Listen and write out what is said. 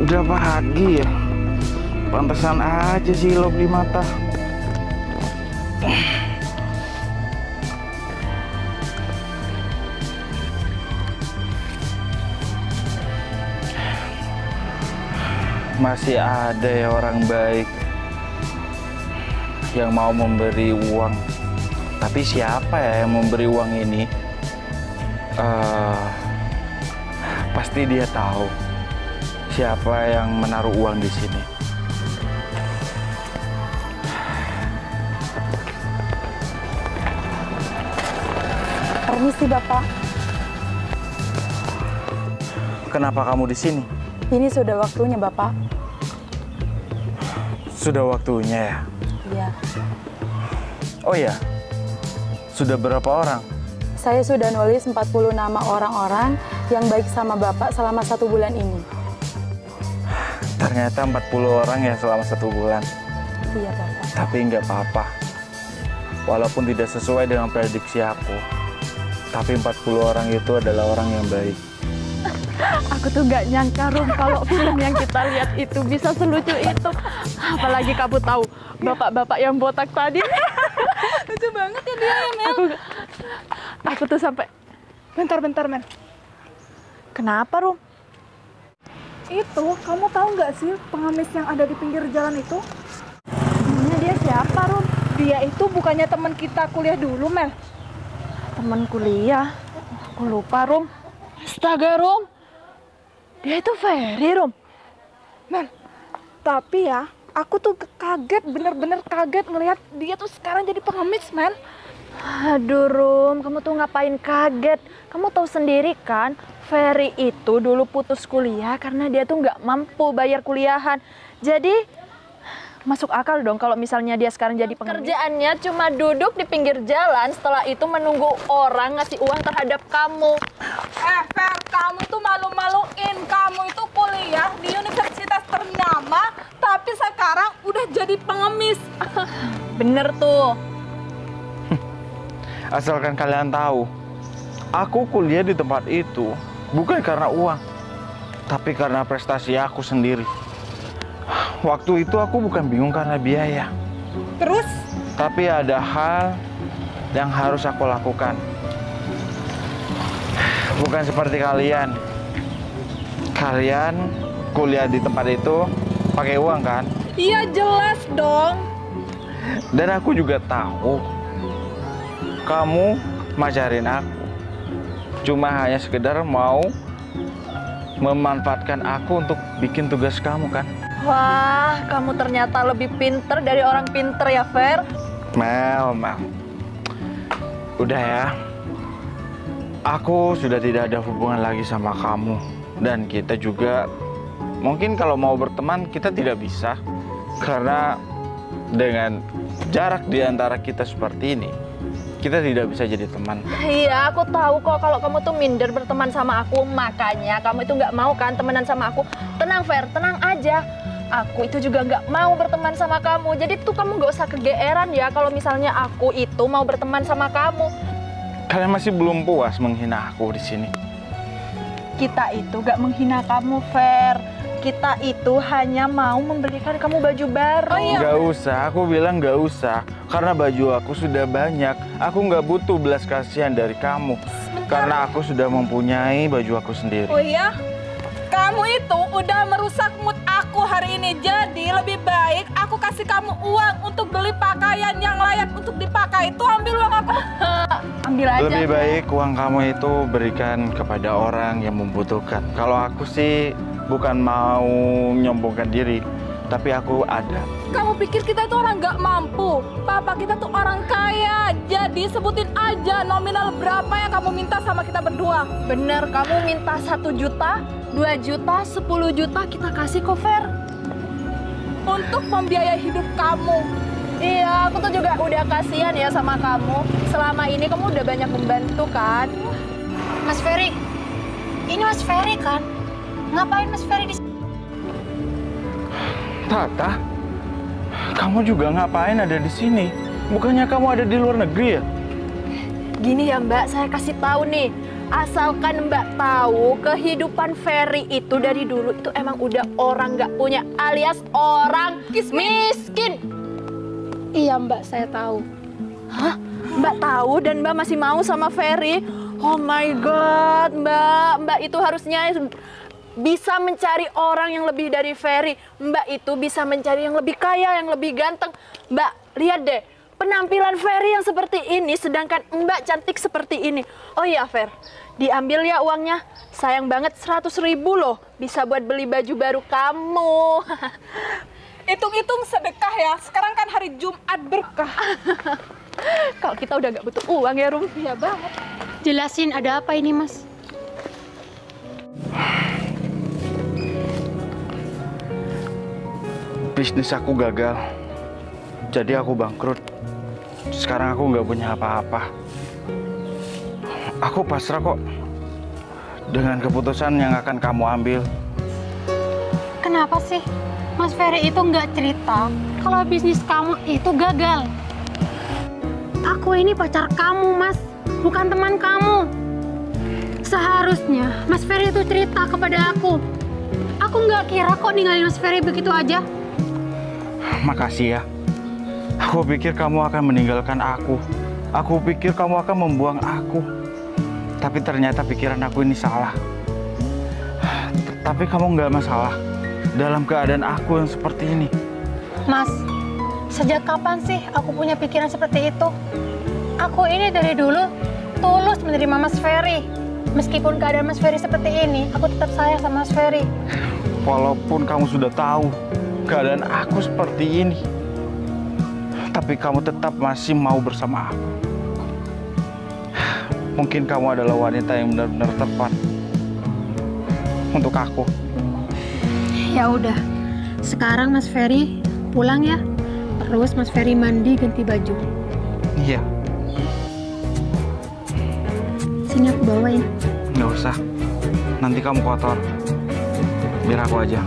Udah pagi ya. Pantesan aja silop di mata. Masih ada ya orang baik yang mau memberi uang. Tapi siapa ya yang memberi uang ini? Pasti dia tahu siapa yang menaruh uang di sini. Permisi, Bapak. Kenapa kamu di sini? Ini sudah waktunya, Bapak. Sudah waktunya ya? Iya. Oh ya, sudah berapa orang? Saya sudah nulis 40 nama orang-orang yang baik sama Bapak selama 1 bulan ini. Ternyata 40 orang ya selama 1 bulan. Iya, Bapak. Tapi nggak apa-apa. Walaupun tidak sesuai dengan prediksi aku. Tapi 40 orang itu adalah orang yang baik. Aku tuh nggak nyangka, Rum, kalau film yang kita lihat itu bisa selucu itu. Apalagi kamu tahu, bapak-bapak yang botak tadi. Lucu banget ya dia ya, Mel. Aku tuh sampai, bentar, Mel. Kenapa, Rum? Itu, kamu tahu nggak sih pengemis yang ada di pinggir jalan itu? Namanya dia siapa, Rum? Dia itu bukannya teman kita kuliah dulu, Mel. Teman kuliah. Aku lupa, Rum. Astaga, Rum. Dia itu Ferry, Rum. Mel, tapi ya, aku tuh kaget, bener-bener kaget ngelihat dia tuh sekarang jadi pengemis, Mel. Aduh, Rum, kamu tuh ngapain kaget? Kamu tahu sendiri kan, Ferry itu dulu putus kuliah karena dia tuh nggak mampu bayar kuliahan. Jadi, masuk akal dong kalau misalnya dia sekarang jadi pengemis. Kerjaannya cuma duduk di pinggir jalan, setelah itu menunggu orang ngasih uang terhadap kamu. Fer, kamu tuh malu-maluin. Kamu itu kuliah di universitas ternama, tapi sekarang udah jadi pengemis. Bener tuh. Asalkan kalian tahu, aku kuliah di tempat itu bukan karena uang, tapi karena prestasi aku sendiri. Waktu itu aku bukan bingung karena biaya. Terus? Tapi ada hal yang harus aku lakukan. Bukan seperti kalian. Kalian kuliah di tempat itu pakai uang kan? Iya jelas dong. Dan aku juga tahu kamu macarin aku. Cuma hanya sekedar mau memanfaatkan aku untuk bikin tugas kamu kan? Wah, kamu ternyata lebih pinter dari orang pinter ya, Fer. Mel. Udah ya. Aku sudah tidak ada hubungan lagi sama kamu. Dan kita juga, mungkin kalau mau berteman, kita tidak bisa. Karena dengan jarak di antara kita seperti ini, kita tidak bisa jadi teman. Iya, aku tahu kok kalau kamu tuh minder berteman sama aku. Makanya kamu itu nggak mau kan temenan sama aku. Tenang, Fer, tenang aja. Aku itu juga nggak mau berteman sama kamu. Jadi tuh kamu nggak usah kegeeran ya kalau misalnya aku itu mau berteman sama kamu. Kalian masih belum puas menghina aku di sini. Kita itu nggak menghina kamu, Fer. Kita itu hanya mau memberikan kamu baju baru. Oh, iya. Nggak usah, aku bilang nggak usah. Karena baju aku sudah banyak. Aku nggak butuh belas kasihan dari kamu. Karena aku sudah mempunyai baju aku sendiri. Oh iya? Kamu itu udah merusak mood aku hari ini. Jadi lebih baik aku kasih kamu uang untuk beli pakaian yang layak untuk dipakai. Itu ambil uang aku. Ambil aja. Lebih baik uang kamu itu berikan kepada orang yang membutuhkan. Kalau aku sih bukan mau menyombongkan diri, tapi aku ada. Kamu pikir kita tuh orang nggak mampu? Papa kita tuh orang kaya. Jadi sebutin aja nominal berapa yang kamu minta sama kita berdua. Bener, kamu minta 1 juta, 2 juta, 10 juta kita kasih kok, Fer. Untuk membiayai hidup kamu. Iya, aku tuh juga udah kasihan ya sama kamu. Selama ini kamu udah banyak membantu kan? Mas Ferry, ini Mas Ferry kan? Ngapain Mas Ferry di sini? Tata, kamu juga ngapain ada di sini? Bukannya kamu ada di luar negeri ya? Gini ya Mbak, saya kasih tahu nih. Asalkan Mbak tahu kehidupan Ferry itu dari dulu itu emang udah orang nggak punya alias orang miskin. Iya Mbak, saya tahu. Hah? Mbak tahu dan Mbak masih mau sama Ferry? Oh my God, Mbak itu harusnya bisa mencari orang yang lebih dari Ferry. Mbak itu bisa mencari yang lebih kaya, yang lebih ganteng. Mbak, lihat deh, penampilan Ferry yang seperti ini, sedangkan Mbak cantik seperti ini. Oh iya, Fer, diambil ya uangnya. Sayang banget 100.000 loh, bisa buat beli baju baru kamu. Hitung-hitung sedekah ya, sekarang kan hari Jumat berkah. Kalau kita udah nggak butuh uang ya, Rum. Iya banget. Jelasin ada apa ini Mas? Bisnis aku gagal, jadi aku bangkrut. Sekarang aku nggak punya apa-apa. Aku pasrah kok dengan keputusan yang akan kamu ambil. Kenapa sih Mas Ferry itu nggak cerita kalau bisnis kamu itu gagal? Aku ini pacar kamu Mas, bukan teman kamu. Seharusnya Mas Ferry itu cerita kepada aku. Aku nggak kira kok ninggalin Mas Ferry begitu aja. Makasih ya. Aku pikir kamu akan meninggalkan aku. Aku pikir kamu akan membuang aku. Tapi ternyata pikiran aku ini salah. Tapi kamu nggak masalah dalam keadaan aku yang seperti ini. Mas, sejak kapan sih aku punya pikiran seperti itu? Aku ini dari dulu tulus menerima Mas Ferry. Meskipun keadaan Mas Ferry seperti ini, aku tetap sayang sama Mas Ferry. Walaupun kamu sudah tahu keadaan aku seperti ini, tapi kamu tetap masih mau bersama aku. Mungkin kamu adalah wanita yang benar-benar tepat untuk aku. Ya udah, sekarang Mas Ferry pulang ya. Terus Mas Ferry mandi ganti baju. Iya. Sini aku bawain. Nggak usah. Nanti kamu kotor. Biar aku aja.